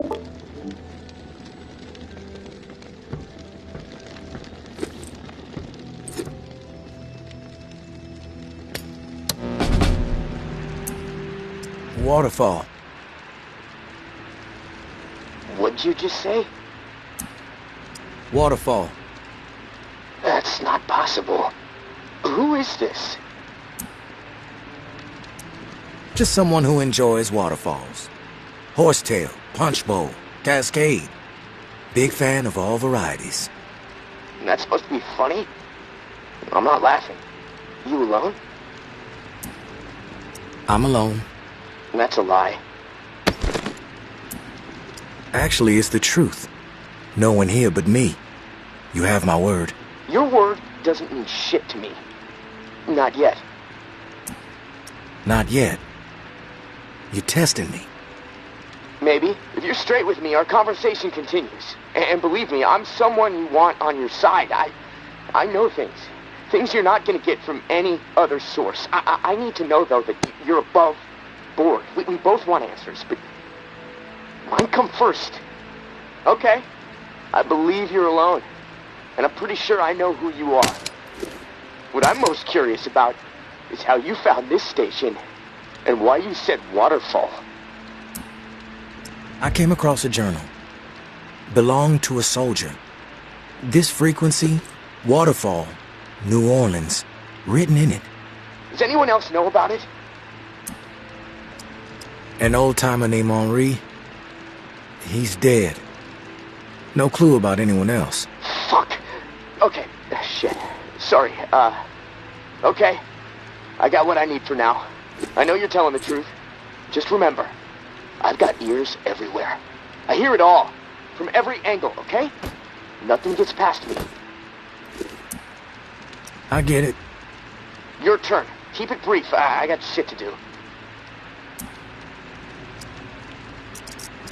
Waterfall. What'd you just say? Waterfall. That's not possible. Who is this? Just someone who enjoys waterfalls. Horsetail, punch bowl, cascade. Big fan of all varieties. That's supposed to be funny? I'm not laughing. You alone? I'm alone. That's a lie. Actually, it's the truth. No one here but me. You have my word. Your word doesn't mean shit to me. Not yet. Not yet. You're testing me. Maybe. If you're straight with me, our conversation continues. And believe me, I'm someone you want on your side. I know things. Things you're not gonna get from any other source. I need to know, though, that you're above board. We both want answers, but mine come first. Okay. I believe you're alone. And I'm pretty sure I know who you are. What I'm most curious about is how you found this station and why you said waterfall. I came across a journal. Belonged to a soldier. This frequency, waterfall, New Orleans, written in it. Does anyone else know about it? An old-timer named Henri. He's dead. No clue about anyone else. Fuck. Okay. Shit. Sorry. Okay. I got what I need for now. I know you're telling the truth. Just remember, I've got ears everywhere. I hear it all. From every angle, okay? Nothing gets past me. I get it. Your turn. Keep it brief. I got shit to do.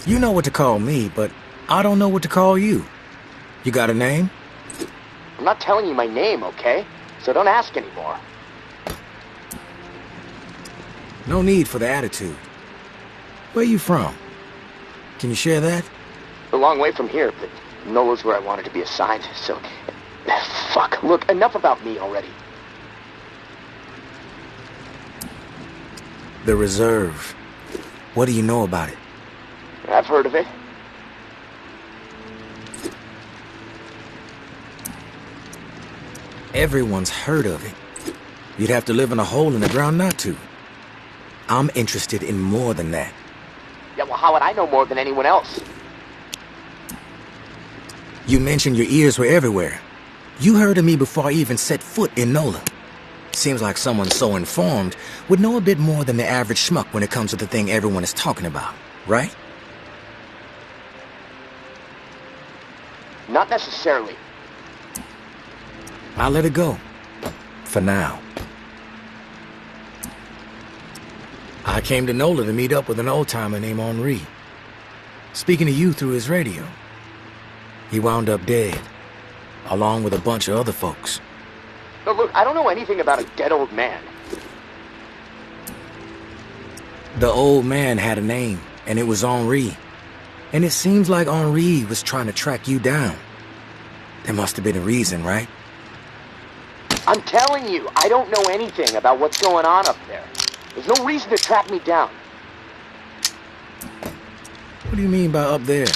You know what to call me, but I don't know what to call you. You got a name? I'm not telling you my name, okay? So don't ask anymore. No need for the attitude. Where you from? Can you share that? A long way from here, but Nola's where I wanted to be assigned, so... Fuck. Look, enough about me already. The Reserve. What do you know about it? I've heard of it. Everyone's heard of it. You'd have to live in a hole in the ground not to. I'm interested in more than that. Yeah, well, how would I know more than anyone else? You mentioned your ears were everywhere. You heard of me before I even set foot in Nola. Seems like someone so informed would know a bit more than the average schmuck when it comes to the thing everyone is talking about, right? Not necessarily. I'll let it go. For now. I came to Nola to meet up with an old-timer named Henri. Speaking to you through his radio. He wound up dead, along with a bunch of other folks. No, look, I don't know anything about a dead old man. The old man had a name, and it was Henri. And it seems like Henri was trying to track you down. There must have been a reason, right? I'm telling you, I don't know anything about what's going on up there. There's no reason to track me down. What do you mean by up there?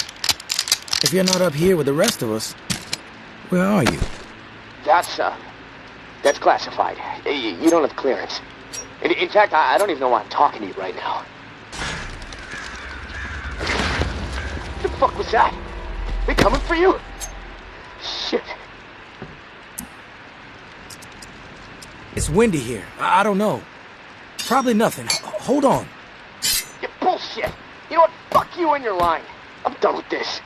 If you're not up here with the rest of us, where are you? That's classified. You don't have clearance. In fact, I don't even know why I'm talking to you right now. What the fuck was that? They coming for you? Shit. It's windy here. I don't know. Probably nothing. Hold on. You bullshit. You know what? Fuck you and your line. I'm done with this.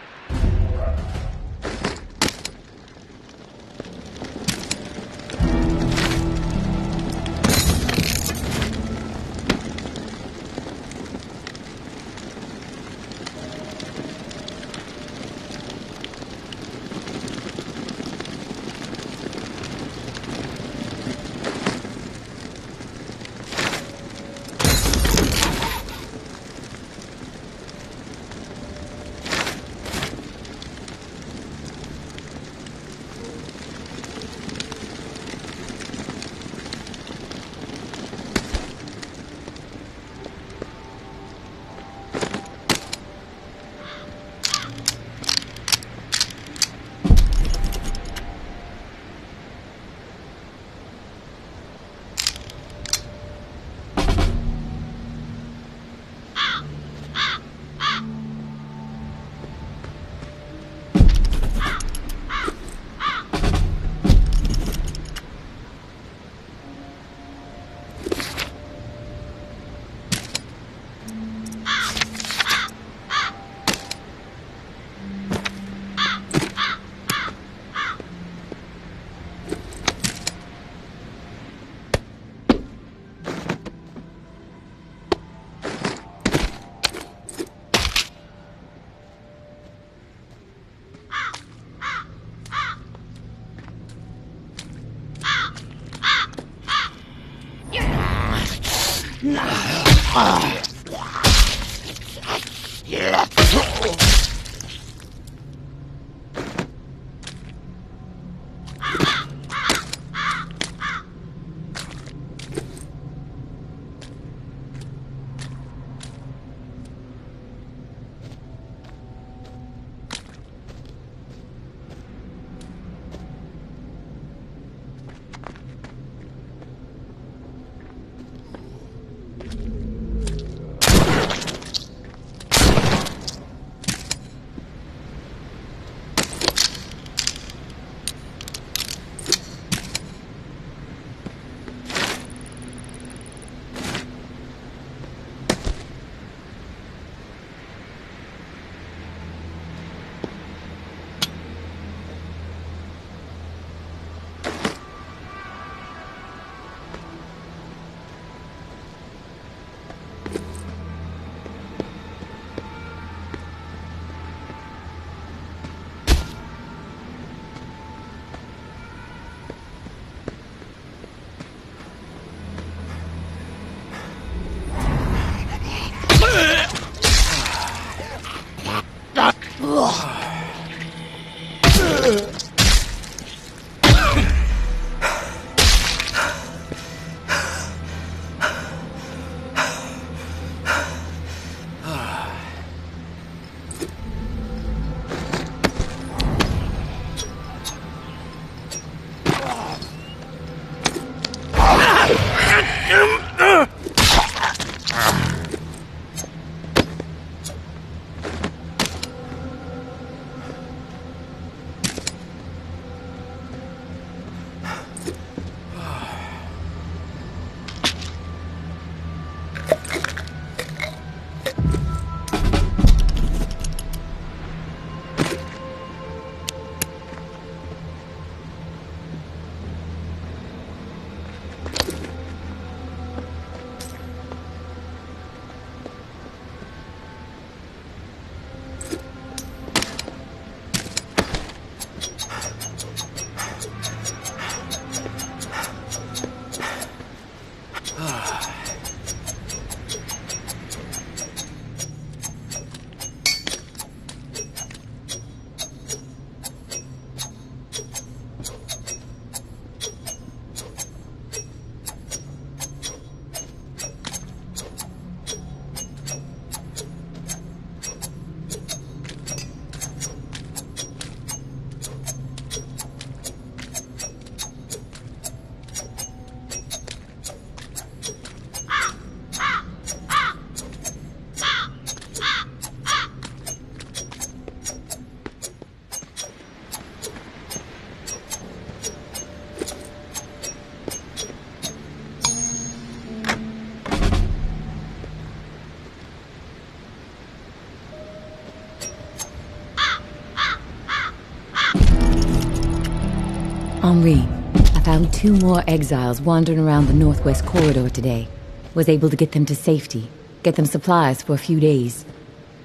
Henri, I found 2 more exiles wandering around the Northwest Corridor today. Was able to get them to safety, get them supplies for a few days.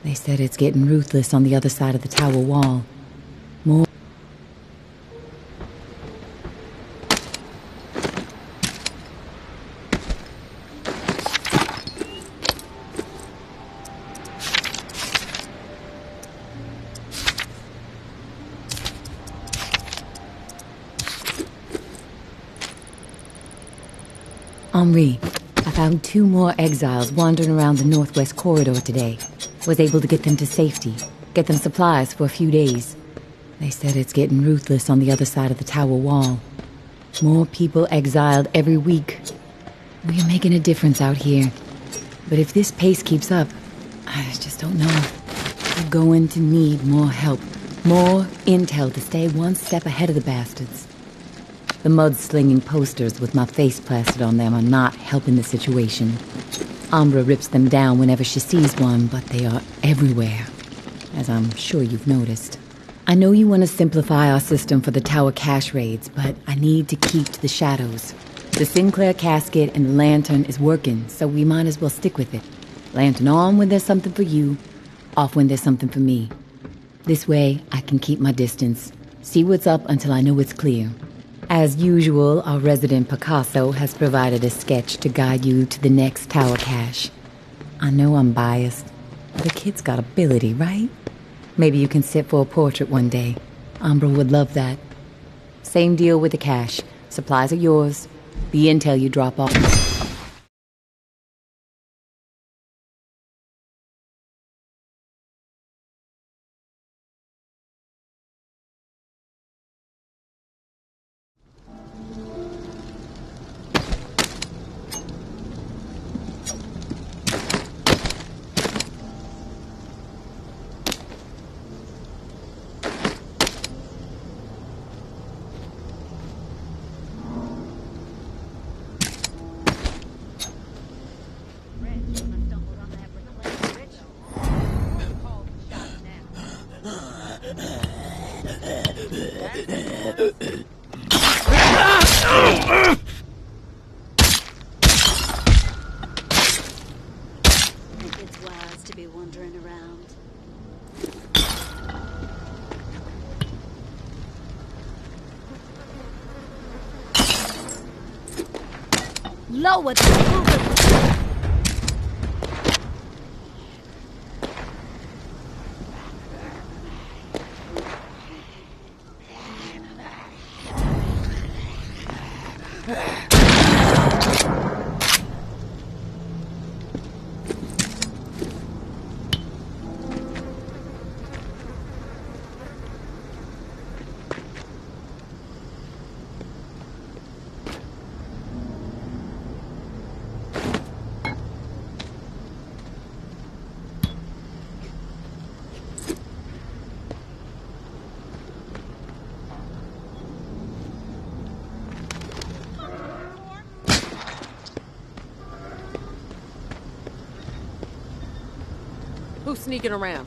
They said it's getting ruthless on the other side of the tower wall. More... Henri, I found 2 more exiles wandering around the Northwest Corridor today. Was able to get them to safety, get them supplies for a few days. They said it's getting ruthless on the other side of the tower wall. More people exiled every week. We're making a difference out here. But if this pace keeps up, I just don't know. We're going to need more help. More intel to stay one step ahead of the bastards. The mud-slinging posters with my face plastered on them are not helping the situation. Umbra rips them down whenever she sees one, but they are everywhere, as I'm sure you've noticed. I know you want to simplify our system for the tower cache raids, but I need to keep to the shadows. The Sinclair casket and the lantern is working, so we might as well stick with it. Lantern on when there's something for you, off when there's something for me. This way, I can keep my distance, see what's up until I know it's clear. As usual, our resident Picasso has provided a sketch to guide you to the next tower cache. I know I'm biased, but the kid's got ability, right? Maybe you can sit for a portrait one day. Umbra would love that. Same deal with the cash. Supplies are yours. The intel you drop off. It's wise to be wandering around. Lower the Who's sneaking around?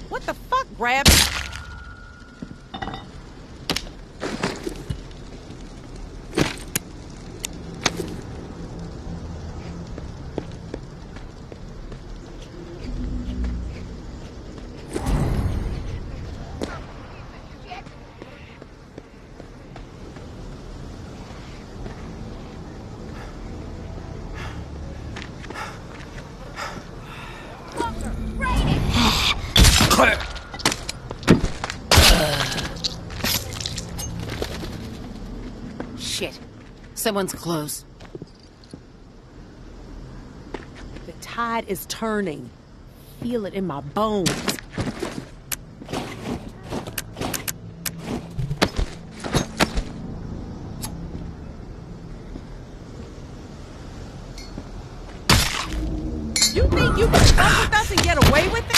What the fuck, Grab? Shit. Someone's close. The tide is turning. Feel it in my bones. You think you can fuck with us and get away with it?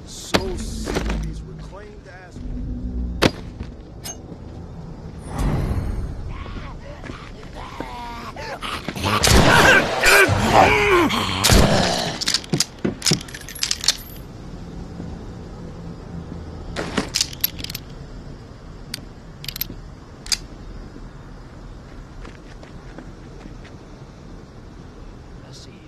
So sick of these reclaimed assholes. I see you.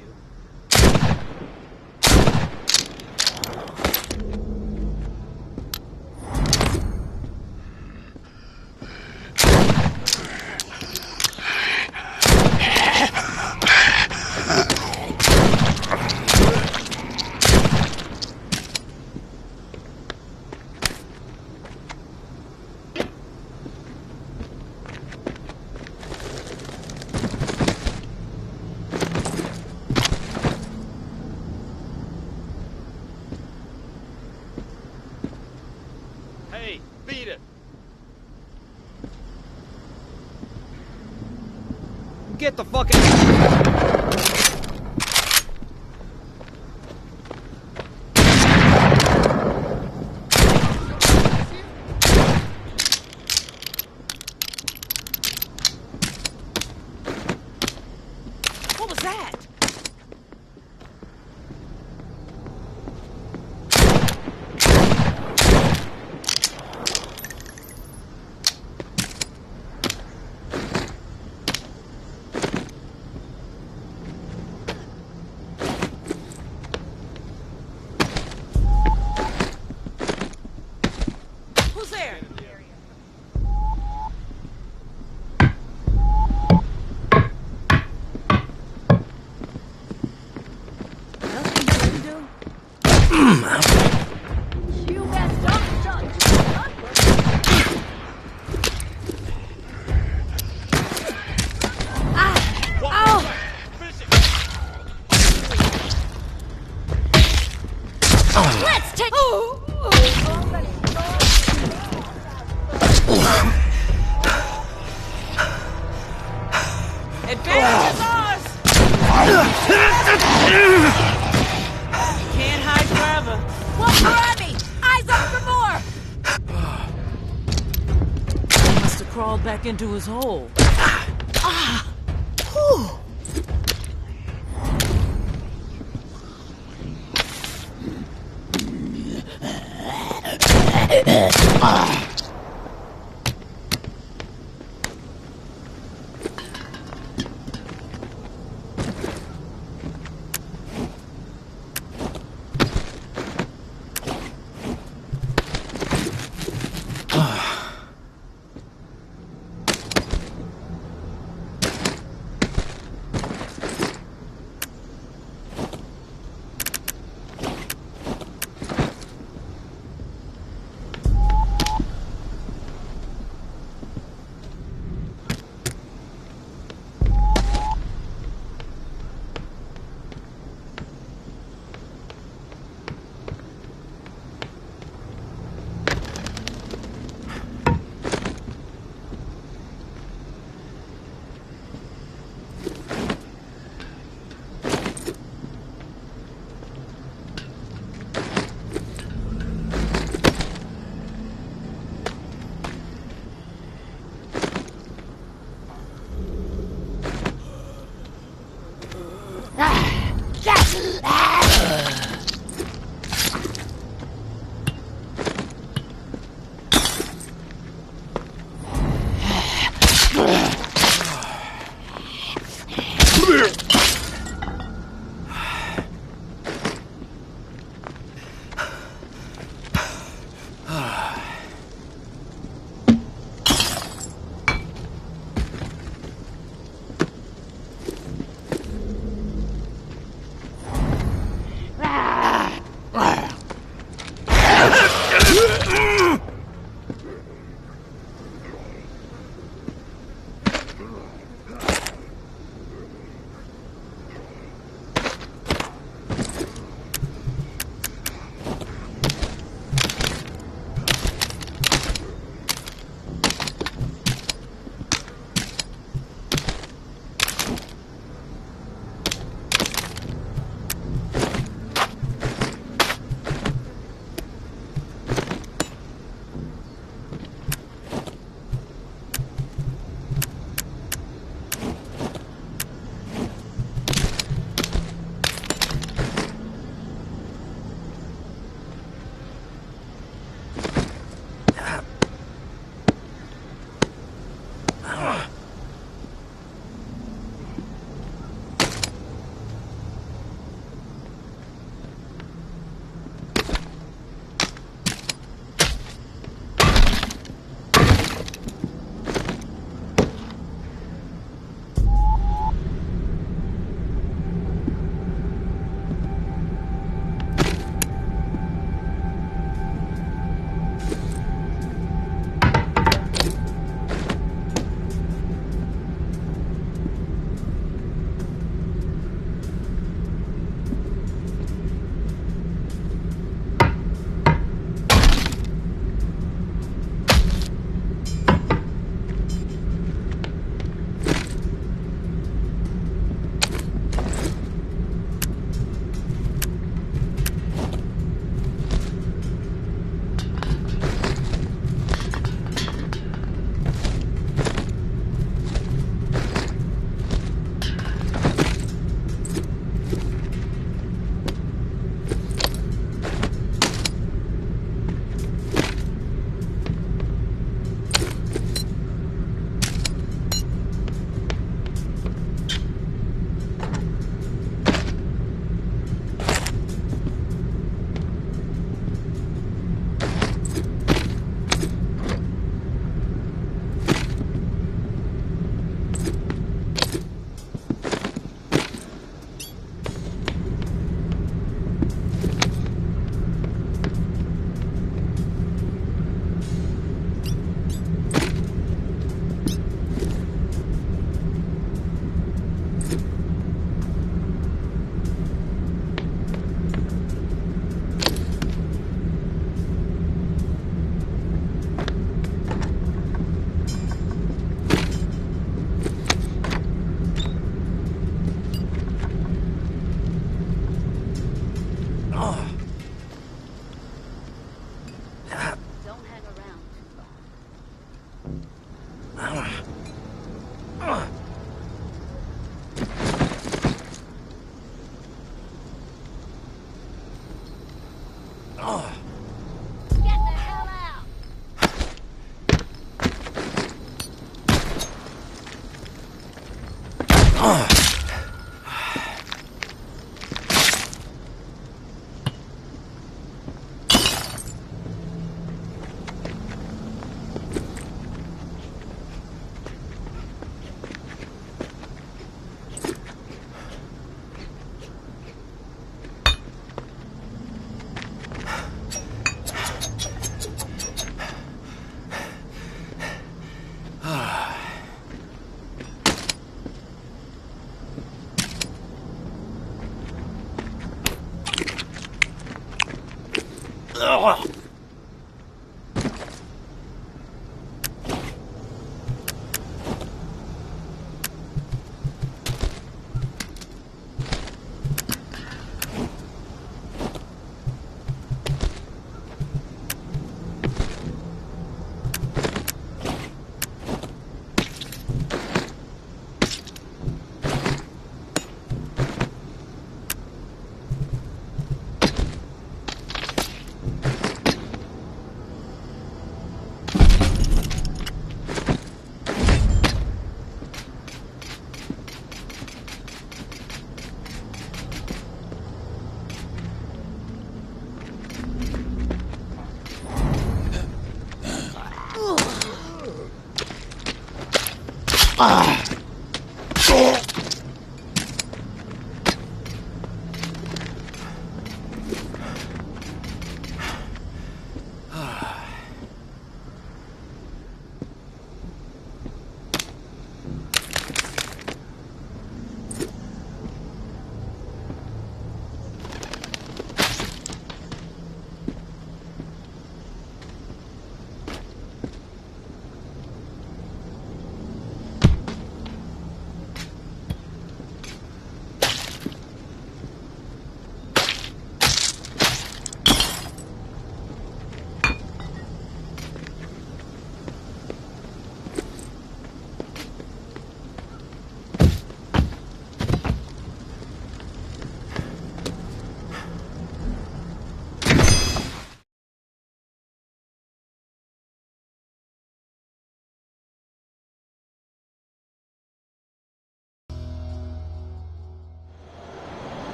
Hey, beat it! Get the fuck out! What was that? You best don't start Let's take. Advantage is ours! Can't hide forever. One for Abby! Eyes up for more! Must have crawled back into his hole.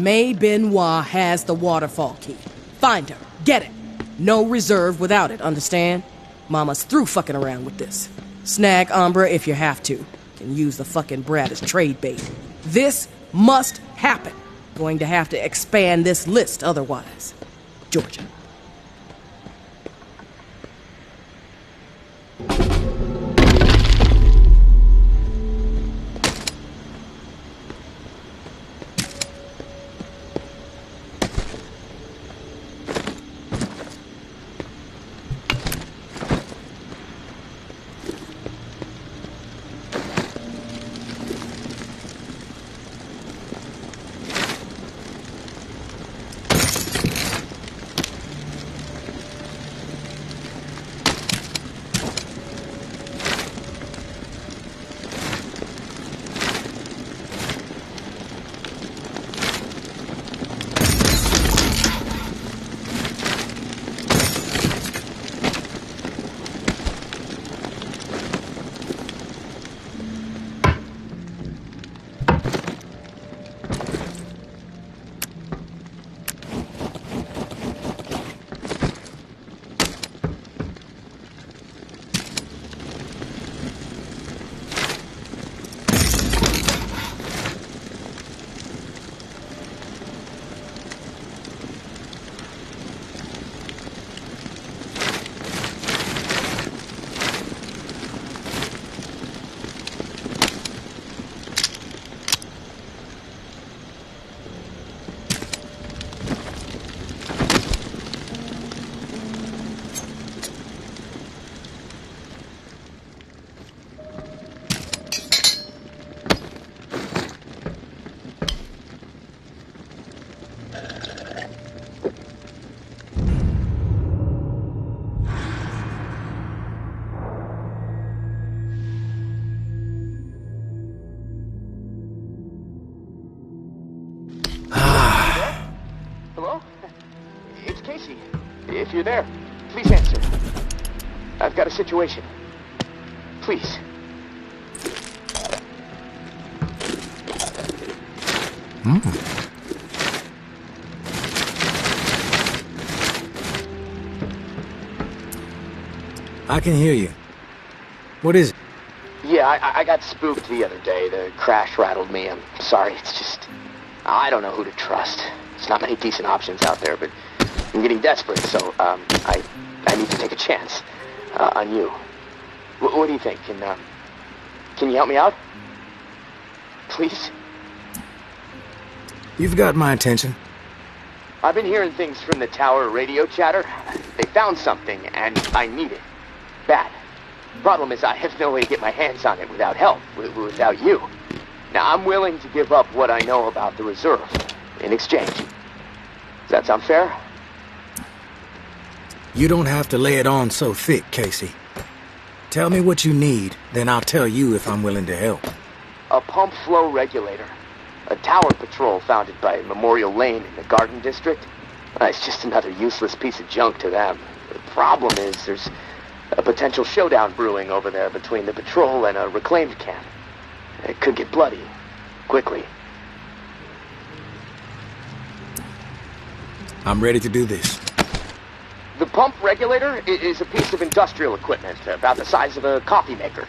May Benoit has the waterfall key. Find her. Get it. No reserve without it, understand? Mama's through fucking around with this. Snag Umbra if you have to. Can use the fucking brat as trade bait. This must happen. Going to have to expand this list otherwise. Georgia. if you're there, please answer. I've got a situation. Please. I can hear you. What is it? Yeah, I got spooked the other day. The crash rattled me. I'm sorry. It's just... I don't know who to trust. There's not many decent options out there, but I'm getting desperate, so I need to take a chance on you. What do you think? Can you help me out? Please? You've got my attention. I've been hearing things from the tower radio chatter. They found something, and I need it. Bad. Problem is, I have no way to get my hands on it without help, without you. Now, I'm willing to give up what I know about the reserve in exchange. Does that sound fair? You don't have to lay it on so thick, Casey. Tell me what you need, then I'll tell you if I'm willing to help. A pump flow regulator. A tower patrol founded by Memorial Lane in the Garden District. It's just another useless piece of junk to them. The problem is there's a potential showdown brewing over there between the patrol and a reclaimed camp. It could get bloody. Quickly. I'm ready to do this. The pump regulator is a piece of industrial equipment about the size of a coffee maker.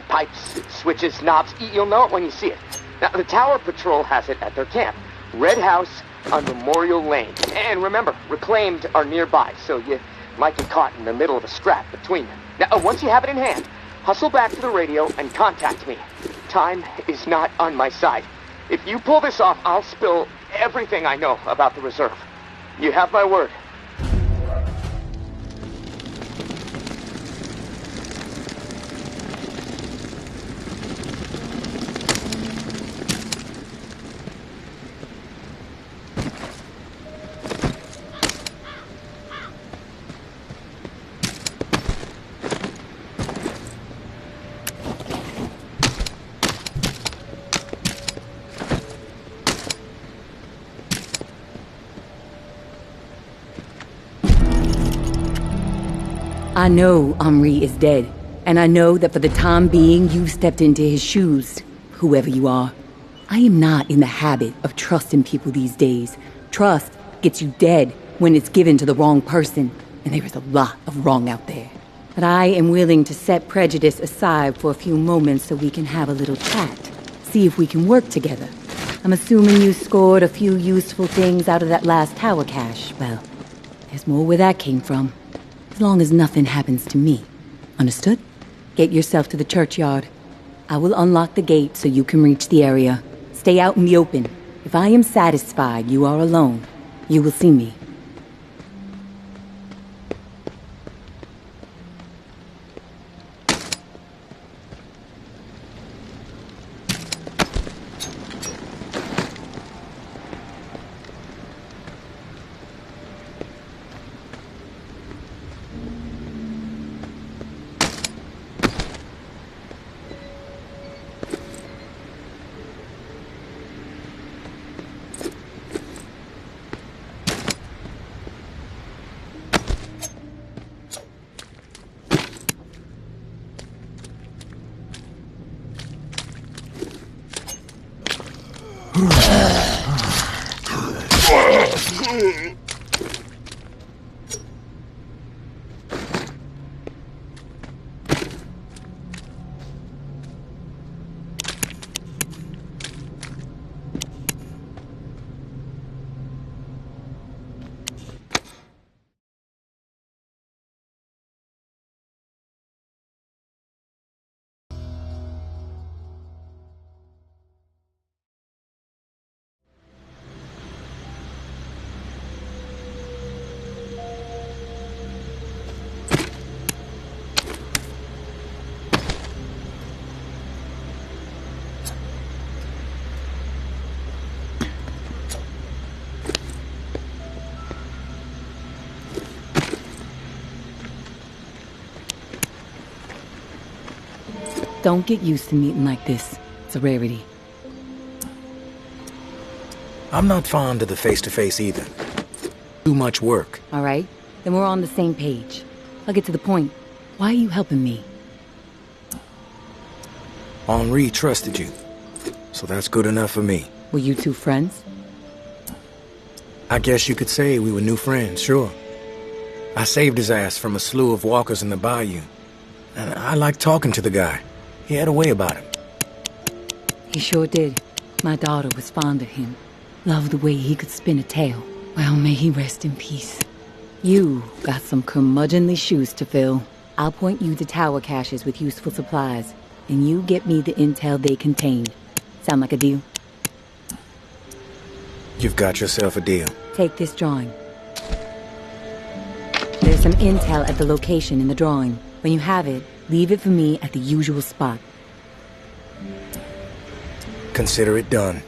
Pipes, switches, knobs. You'll know it when you see it. Now, the Tower Patrol has it at their camp. Red House on Memorial Lane. And remember, reclaimed are nearby, so you might get caught in the middle of a scrap between them. Now, once you have it in hand, hustle back to the radio and contact me. Time is not on my side. If you pull this off, I'll spill everything I know about the reserve. You have my word. I know Henri is dead, and I know that for the time being you've stepped into his shoes, whoever you are. I am not in the habit of trusting people these days. Trust gets you dead when it's given to the wrong person, and there is a lot of wrong out there. But I am willing to set prejudice aside for a few moments so we can have a little chat, see if we can work together. I'm assuming you scored a few useful things out of that last tower cache. Well, there's more where that came from. As long as nothing happens to me. Understood? Get yourself to the churchyard. I will unlock the gate so you can reach the area. Stay out in the open. If I am satisfied you are alone, you will see me. Don't get used to meeting like this. It's a rarity. I'm not fond of the face-to-face either. Too much work. All right? Then we're on the same page. I'll get to the point. Why are you helping me? Henri trusted you. So that's good enough for me. Were you two friends? I guess you could say we were new friends, sure. I saved his ass from a slew of walkers in the bayou. And I liked talking to the guy. He had a way about him. He sure did. My daughter was fond of him. Loved the way he could spin a tale. Well, may he rest in peace. You got some curmudgeonly shoes to fill. I'll point you to tower caches with useful supplies, and you get me the intel they contain. Sound like a deal? You've got yourself a deal. Take this drawing. There's some intel at the location in the drawing. When you have it, leave it for me at the usual spot. Consider it done.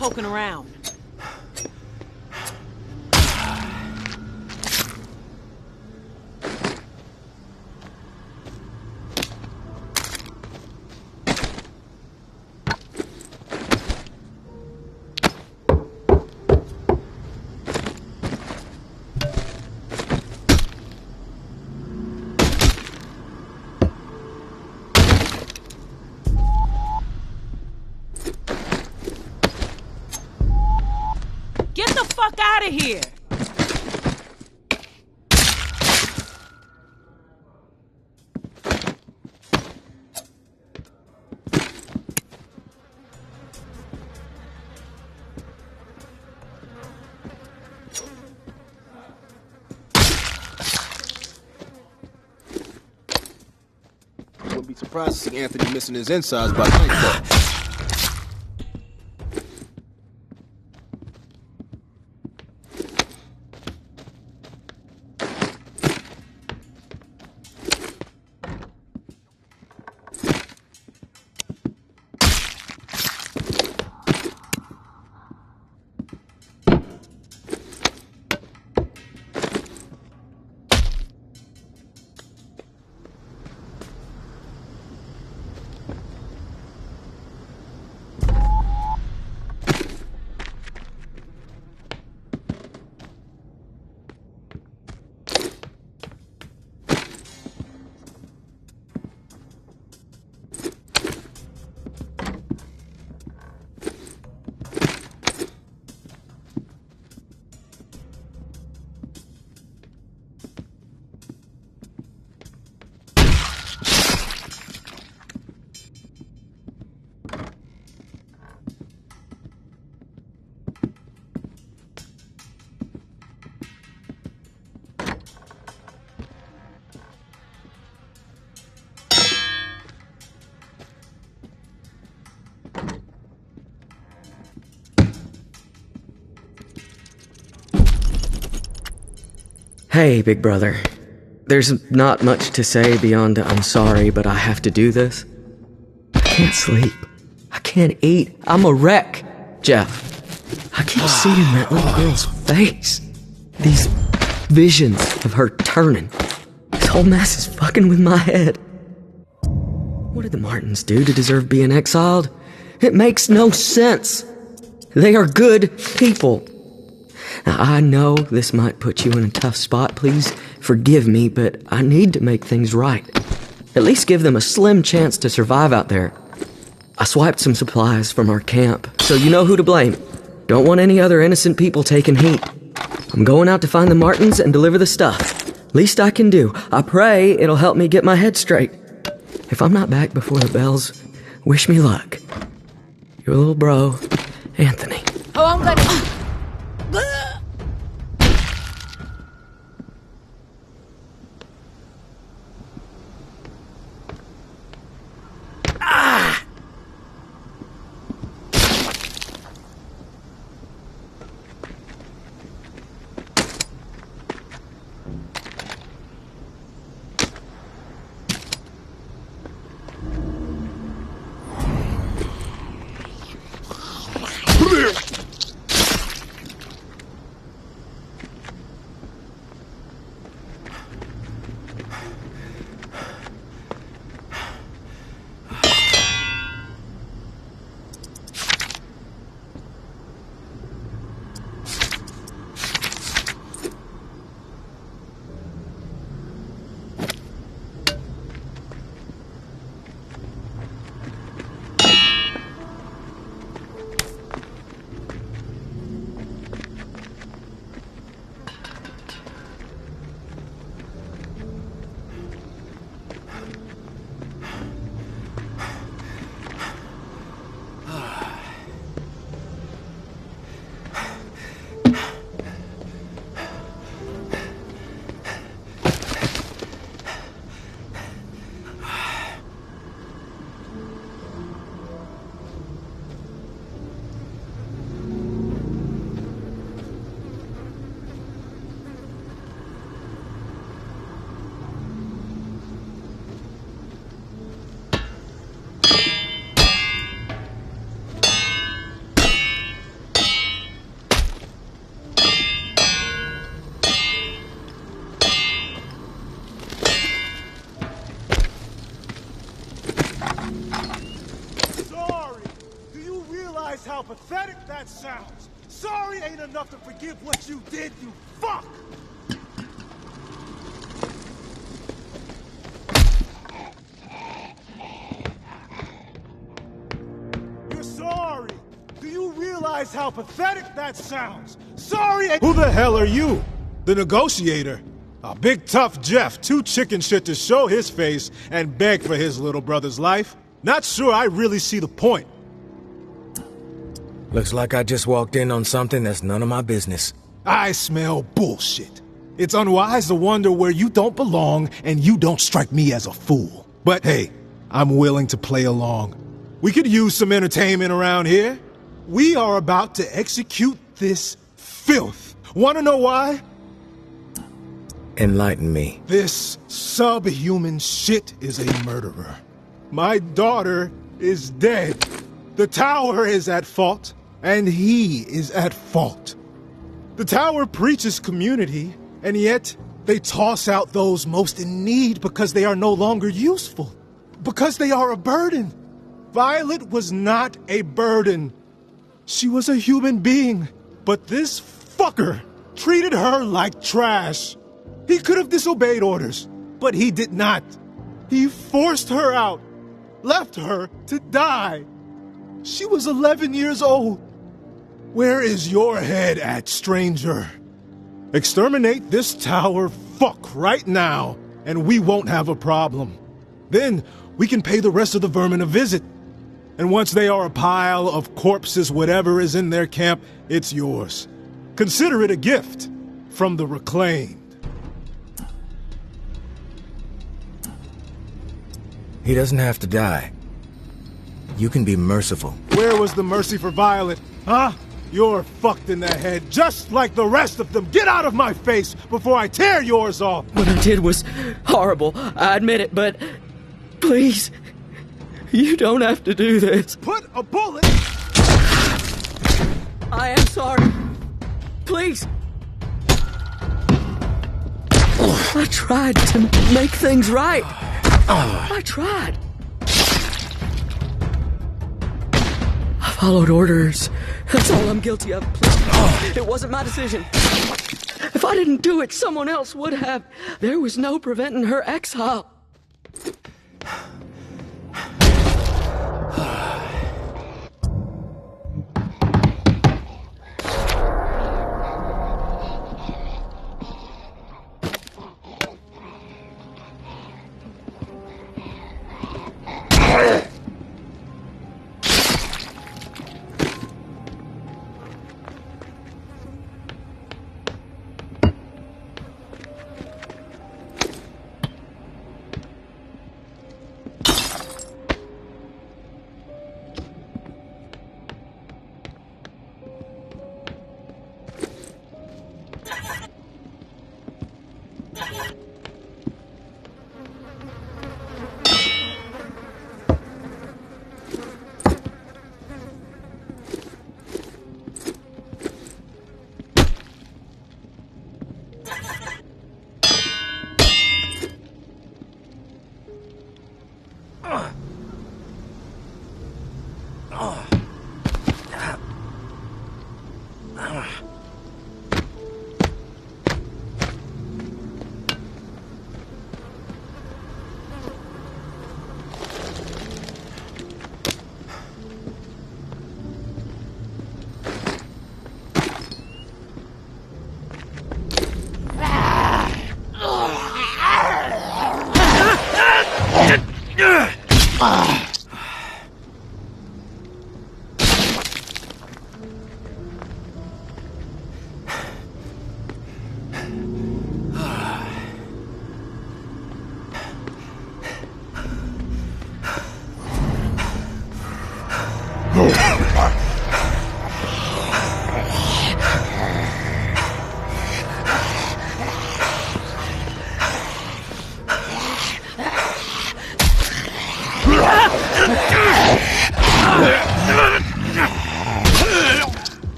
poking around. Get the fuck out of here! Wouldn't be surprised to see Anthony missing his insides by nightfall. Hey, big brother. There's not much to say beyond I'm sorry, but I have to do this. I can't sleep. I can't eat. I'm a wreck, Jeff. I keep seeing that little girl's face. These visions of her turning. This whole mess is fucking with my head. What did the Martins do to deserve being exiled? It makes no sense. They are good people. Now, I know this might put you in a tough spot. Please forgive me, but I need to make things right. At least give them a slim chance to survive out there. I swiped some supplies from our camp, so you know who to blame. Don't want any other innocent people taking heat. I'm going out to find the Martins and deliver the stuff. Least I can do. I pray it'll help me get my head straight. If I'm not back before the bells, wish me luck. Your little bro, Anthony. Oh, I'm gonna... Sorry. Do you realize how pathetic that sounds? Sorry ain't enough to forgive what you did, you fuck! You're sorry. Do you realize how pathetic that sounds? Sorry ain't— Who the hell are you? The negotiator? A big tough Jeff, too chicken shit to show his face and beg for his little brother's life? Not sure I really see the point. Looks like I just walked in on something that's none of my business. I smell bullshit. It's unwise to wonder where you don't belong, and you don't strike me as a fool. But hey, I'm willing to play along. We could use some entertainment around here. We are about to execute this filth. Wanna know why? Enlighten me. This subhuman shit is a murderer. My daughter is dead. The tower is at fault, and he is at fault. The tower preaches community, and yet they toss out those most in need because they are no longer useful. Because they are a burden. Violet was not a burden. She was a human being, but this fucker treated her like trash. He could have disobeyed orders, but he did not. He forced her out, left her to die. She was 11 years old. Where is your head at, stranger? Exterminate this tower fuck right now, and we won't have a problem. Then we can pay the rest of the vermin a visit. And once they are a pile of corpses, whatever is in their camp, it's yours. Consider it a gift from the reclaimed. He doesn't have to die. You can be merciful. Where was the mercy for Violet, huh? You're fucked in the head, just like the rest of them. Get out of my face before I tear yours off. What I did was horrible, I admit it, but please, you don't have to do this. Put a bullet... I am sorry. Please. I tried to make things right. I tried. I followed orders. That's all I'm guilty of. Please. It wasn't my decision. If I didn't do it, someone else would have. There was no preventing her exile.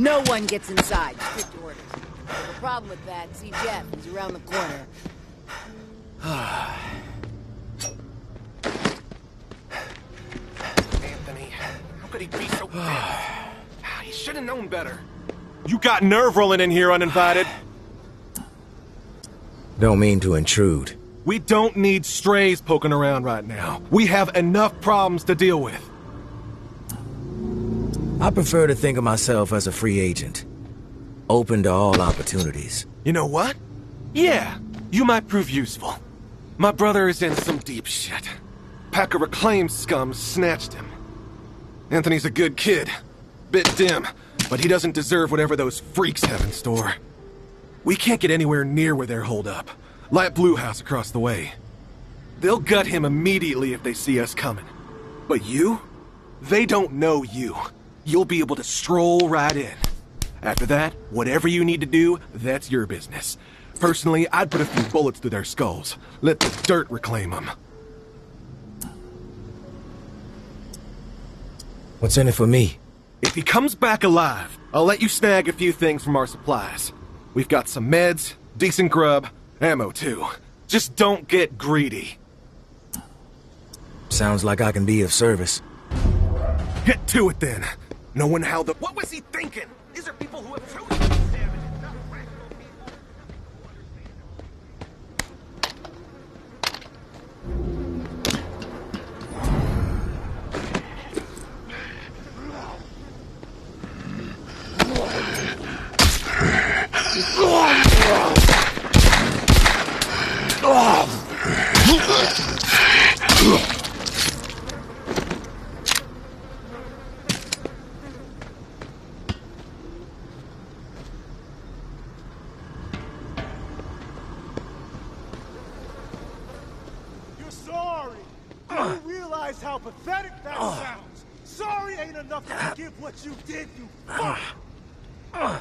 No one gets inside. Strict orders. If you have a problem with that, see Jeff. He's around the corner. Anthony, how could he be so dense? He should have known better. You got nerve rolling in here uninvited. Don't mean to intrude. We don't need strays poking around right now. We have enough problems to deal with. I prefer to think of myself as a free agent. Open to all opportunities. You know what? Yeah, you might prove useful. My brother is in some deep shit. Pack of reclaimed scum snatched him. Anthony's a good kid. Bit dim, but he doesn't deserve whatever those freaks have in store. We can't get anywhere near where they're holed up. Light Blue House across the way. They'll gut him immediately if they see us coming. But you? They don't know you. You'll be able to stroll right in. After that, whatever you need to do, that's your business. Personally, I'd put a few bullets through their skulls. Let the dirt reclaim them. What's in it for me? If he comes back alive, I'll let you snag a few things from our supplies. We've got some meds, decent grub, ammo too. Just don't get greedy. Sounds like I can be of service. Get to it then. Knowing how the... What was he thinking? These are people who have chosen these savages, not rational people. You're sorry. Do you realize how pathetic that sounds? Sorry ain't enough to forgive what you did, you fuck! Oh,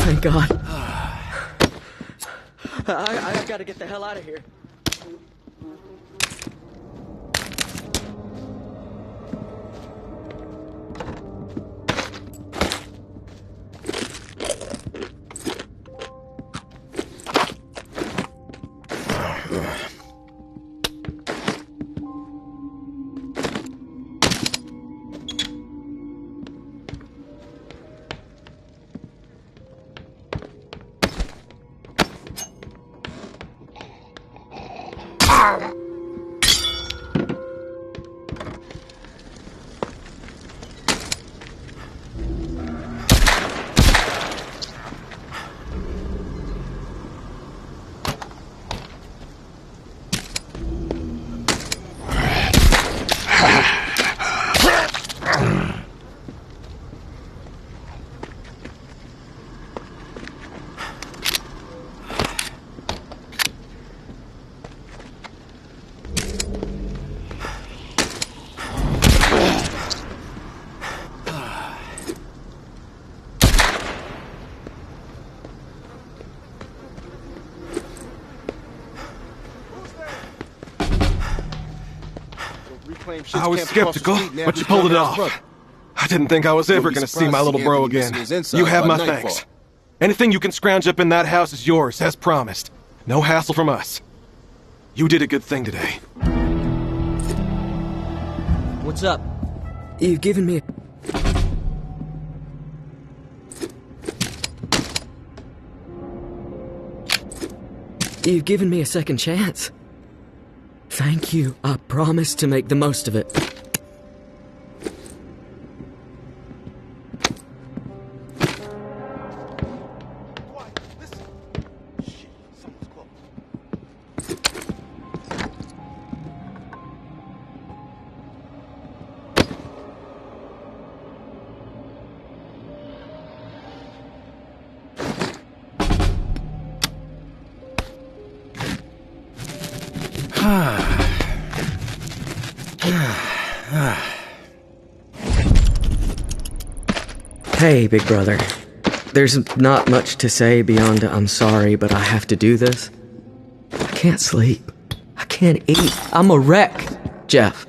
thank God. I gotta get the hell out of here. I was skeptical, but you pulled it off. I didn't think I was ever going to see my little bro again. You have my thanks. Anything you can scrounge up in that house is yours, as promised. No hassle from us. You did a good thing today. What's up? You've given me... You've given me a second chance. Thank you. I promise to make the most of it. Hey, big brother. There's not much to say beyond I'm sorry, but I have to do this. I can't sleep. I can't eat. I'm a wreck, Jeff.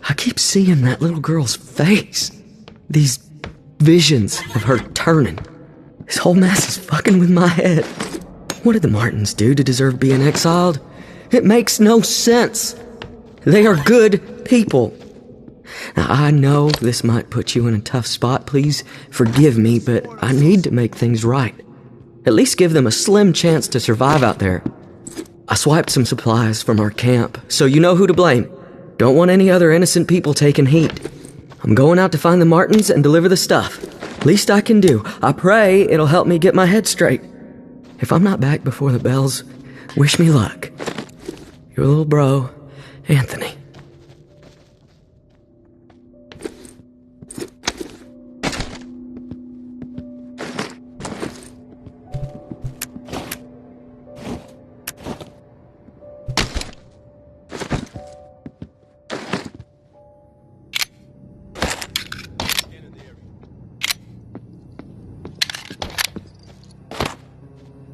I keep seeing that little girl's face. These visions of her turning. This whole mess is fucking with my head. What did the Martins do to deserve being exiled? It makes no sense. They are good people. Now, I know this might put you in a tough spot. Please forgive me, but I need to make things right. At least give them a slim chance to survive out there. I swiped some supplies from our camp, so you know who to blame. Don't want any other innocent people taking heat. I'm going out to find the Martins and deliver the stuff. Least I can do. I pray it'll help me get my head straight. If I'm not back before the bells, wish me luck. Your little bro, Anthony.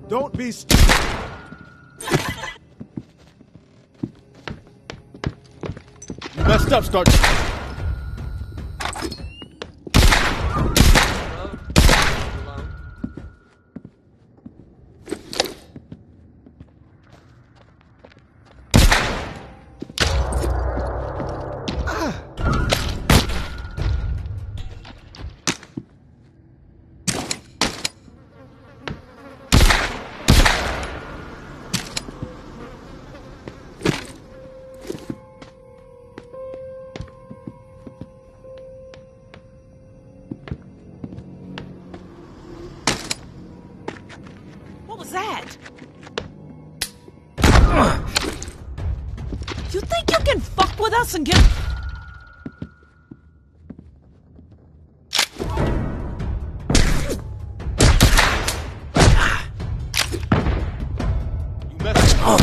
Don't be You messed up, Stark. What was that? You think you can fuck with us and get... You messed up.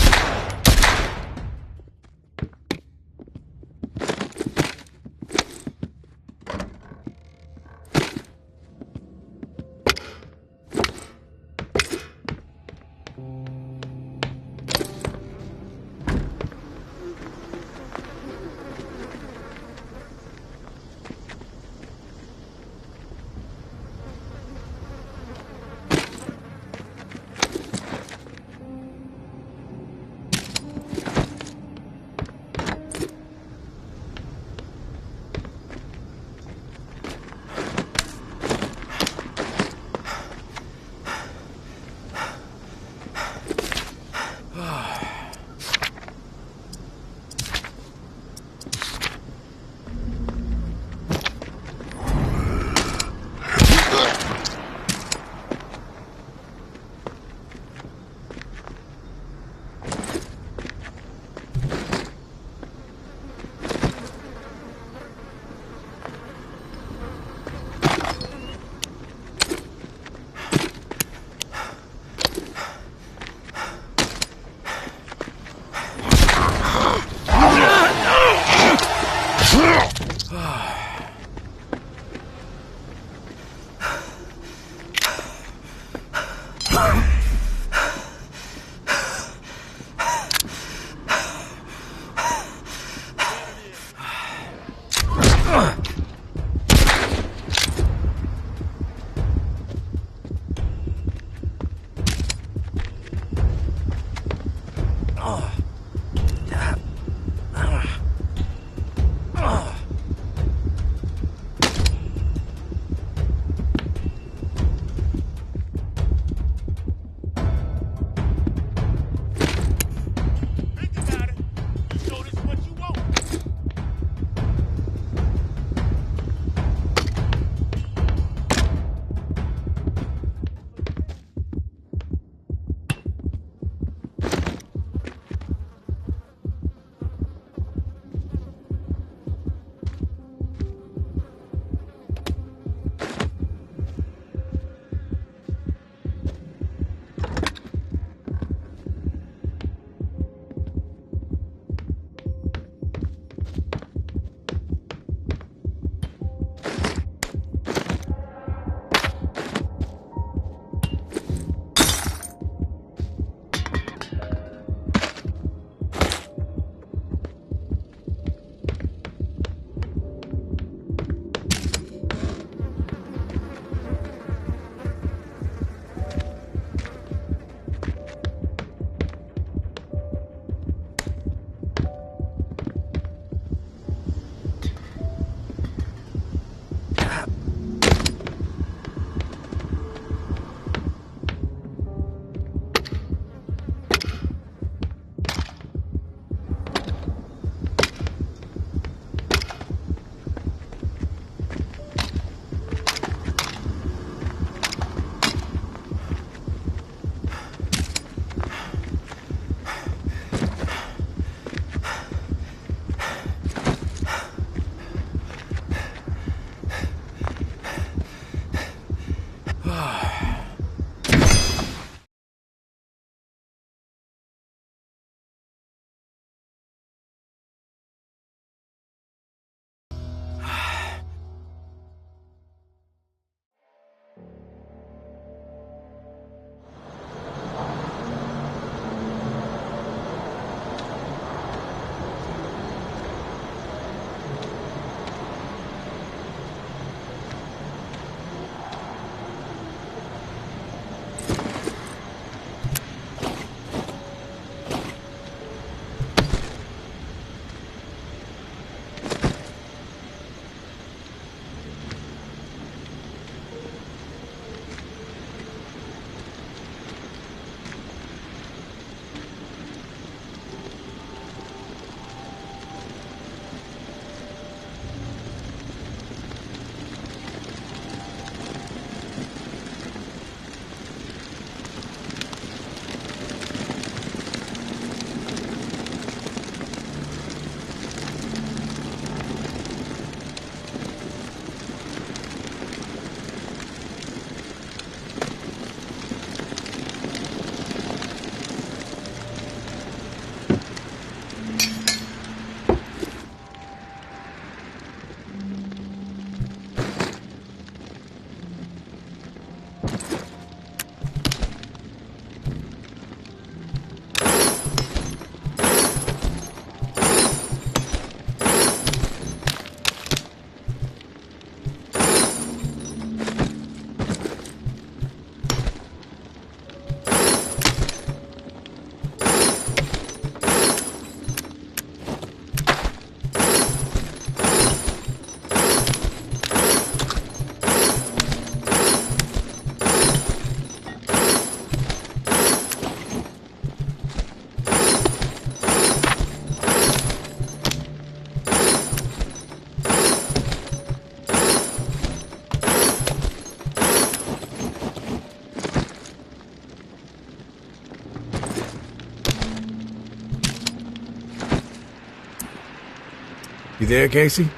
You there, Casey?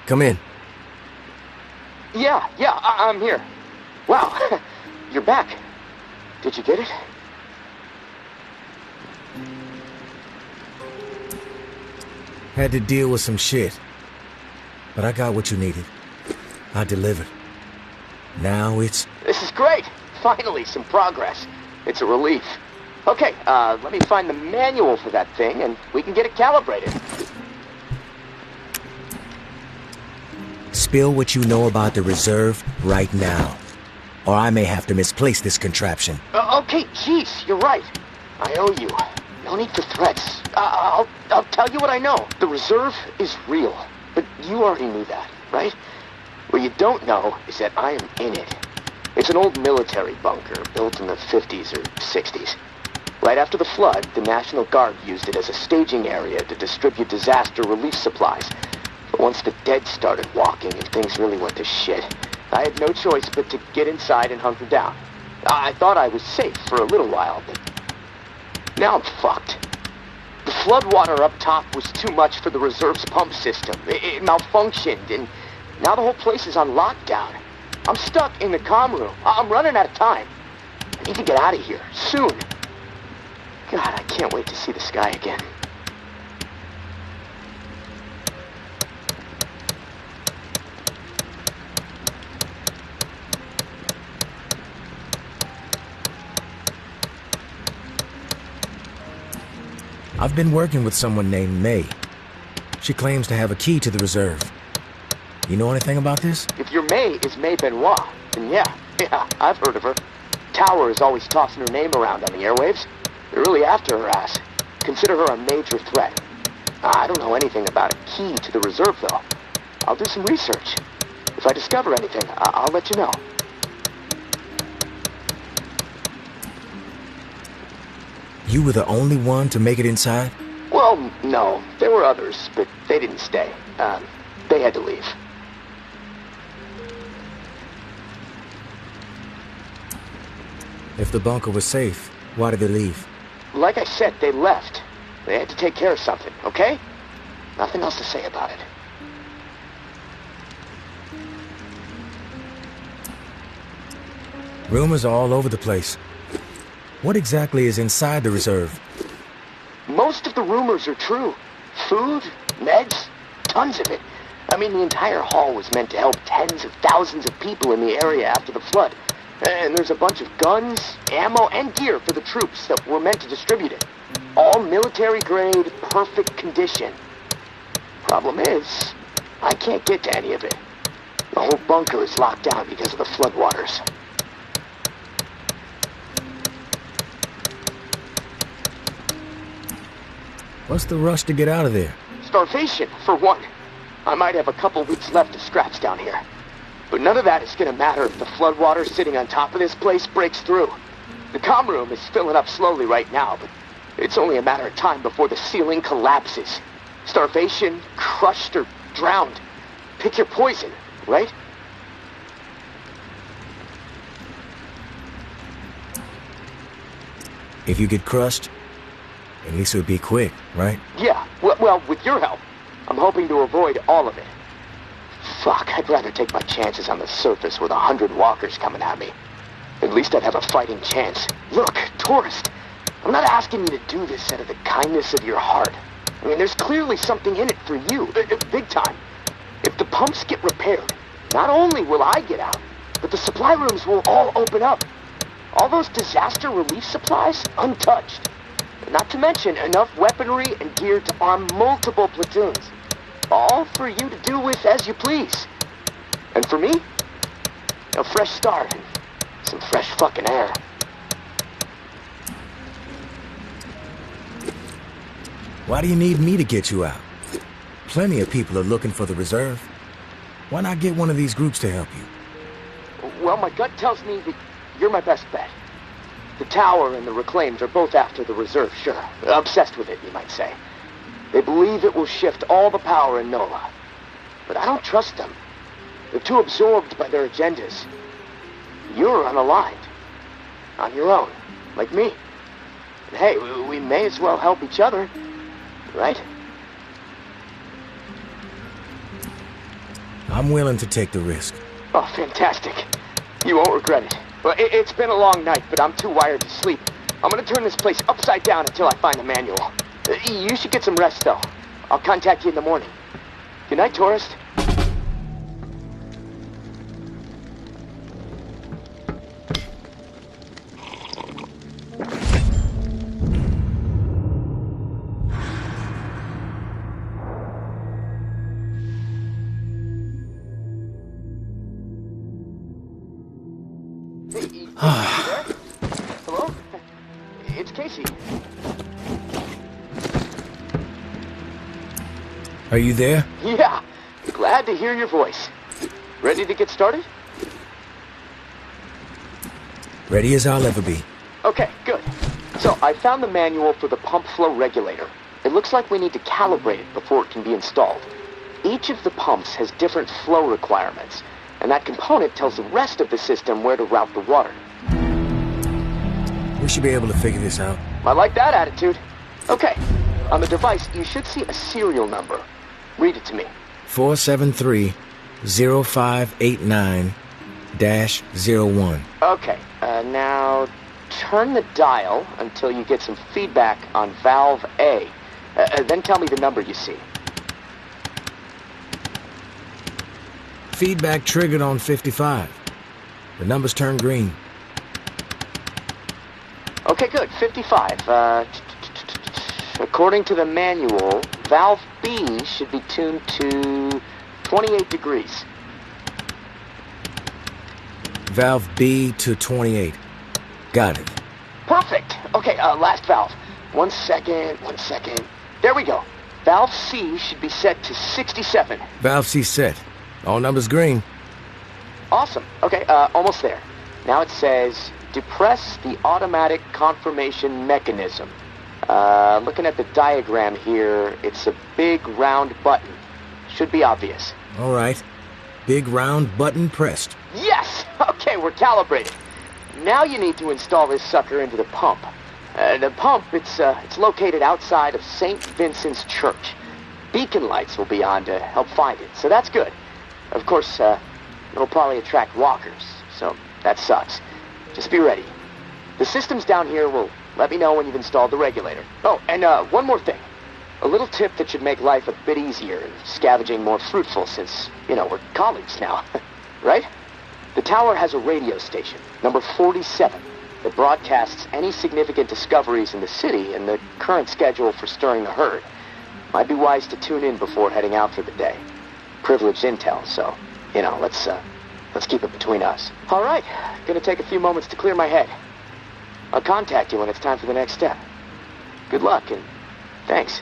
Come in. Yeah, I'm here. Wow, you're back. Did you get it? Had to deal with some shit. But I got what you needed. I delivered. Now it's... This is great. Finally, some progress. It's a relief. Okay, let me find the manual for that thing, and we can get it calibrated. Spill what you know about the reserve right now. Or I may have to misplace this contraption. Okay, jeez, you're right. I owe you. No need for threats. I'll tell you what I know. The reserve is real. But you already knew that, right? What you don't know is that I am in it. It's an old military bunker built in the 50s or 60s. Right after the flood, the National Guard used it as a staging area to distribute disaster relief supplies. But once the dead started walking and things really went to shit, I had no choice but to get inside and hunker down. I thought I was safe for a little while, but now I'm fucked. The floodwater up top was too much for the reserve's pump system. It malfunctioned, and now the whole place is on lockdown. I'm stuck in the comm room. I'm running out of time. I need to get out of here, soon. God, I can't wait to see the sky again. I've been working with someone named May. She claims to have a key to the reserve. You know anything about this? If your May is May Benoit, then yeah, I've heard of her. Tower is always tossing her name around on the airwaves. They're really after her ass. Consider her a major threat. I don't know anything about a key to the reserve, though. I'll do some research. If I discover anything, I'll let you know. You were the only one to make it inside? Well, no. There were others, but they didn't stay. They had to leave. If the bunker was safe, why did they leave? Like I said, they left. They had to take care of something, okay? Nothing else to say about it. Rumors are all over the place. What exactly is inside the reserve? Most of the rumors are true. Food, meds, tons of it. I mean, the entire haul was meant to help tens of thousands of people in the area after the flood. And there's a bunch of guns, ammo, and gear for the troops that were meant to distribute it. All military-grade, perfect condition. Problem is, I can't get to any of it. The whole bunker is locked down because of the floodwaters. What's the rush to get out of there? Starvation, for one. I might have a couple weeks left of scraps down here. But none of that is gonna matter if the floodwater sitting on top of this place breaks through. The comm room is filling up slowly right now, but it's only a matter of time before the ceiling collapses. Starvation, crushed, or drowned. Pick your poison, right? If you get crushed, at least it would be quick, right? Yeah, well, with your help, I'm hoping to avoid all of it. Fuck, I'd rather take my chances on the surface with 100 walkers coming at me. At least I'd have a fighting chance. Look, tourist, I'm not asking you to do this out of the kindness of your heart. I mean, there's clearly something in it for you, big time. If the pumps get repaired, not only will I get out, but the supply rooms will all open up. All those disaster relief supplies, untouched. Not to mention enough weaponry and gear to arm multiple platoons. All for you to do with as you please. And for me, a fresh start and some fresh fucking air. Why do you need me to get you out? Plenty of people are looking for the reserve. Why not get one of these groups to help you? Well, my gut tells me that you're my best bet. The Tower and the Reclaimed are both after the reserve, sure. Obsessed with it, you might say. They believe it will shift all the power in NOLA. But I don't trust them. They're too absorbed by their agendas. You're unaligned. On your own, like me. And hey, we may as well help each other, right? I'm willing to take the risk. Oh, fantastic. You won't regret it. Well, it's been a long night, but I'm too wired to sleep. I'm gonna turn this place upside down until I find the manual. You should get some rest, though. I'll contact you in the morning. Good night, tourist. Hey, you there? Hello? It's Casey. Are you there? Yeah, glad to hear your voice. Ready to get started? Ready as I'll ever be. Okay, good. So, I found the manual for the pump flow regulator. It looks like we need to calibrate it before it can be installed. Each of the pumps has different flow requirements, and that component tells the rest of the system where to route the water. We should be able to figure this out. I like that attitude. Okay, on the device, you should see a serial number. Read it to me. 473-0589-01. Okay, now turn the dial until you get some feedback on valve A. Then tell me the number you see. Feedback triggered on 55. The numbers turn green. Okay, good. 55. According to the manual, valve B should be tuned to 28 degrees. Valve B to 28. Got it. Perfect. Okay, last valve. One second. There we go. Valve C should be set to 67. Valve C set. All numbers green. Awesome. Okay, almost there. Now it says, depress the automatic confirmation mechanism. Looking at the diagram here, it's a big round button. Should be obvious. All right. Big round button pressed. Yes! Okay, we're calibrated. Now you need to install this sucker into the pump. The pump, it's located outside of St. Vincent's Church. Beacon lights will be on to help find it, so that's good. Of course, it'll probably attract walkers, so that sucks. Just be ready. The systems down here will let me know when you've installed the regulator. Oh, and one more thing. A little tip that should make life a bit easier and scavenging more fruitful since, we're colleagues now. Right? The tower has a radio station, number 47, that broadcasts any significant discoveries in the city and the current schedule for stirring the herd. Might be wise to tune in before heading out for the day. Privileged intel, so, let's keep it between us. All right, gonna take a few moments to clear my head. I'll contact you when it's time for the next step. Good luck, and thanks.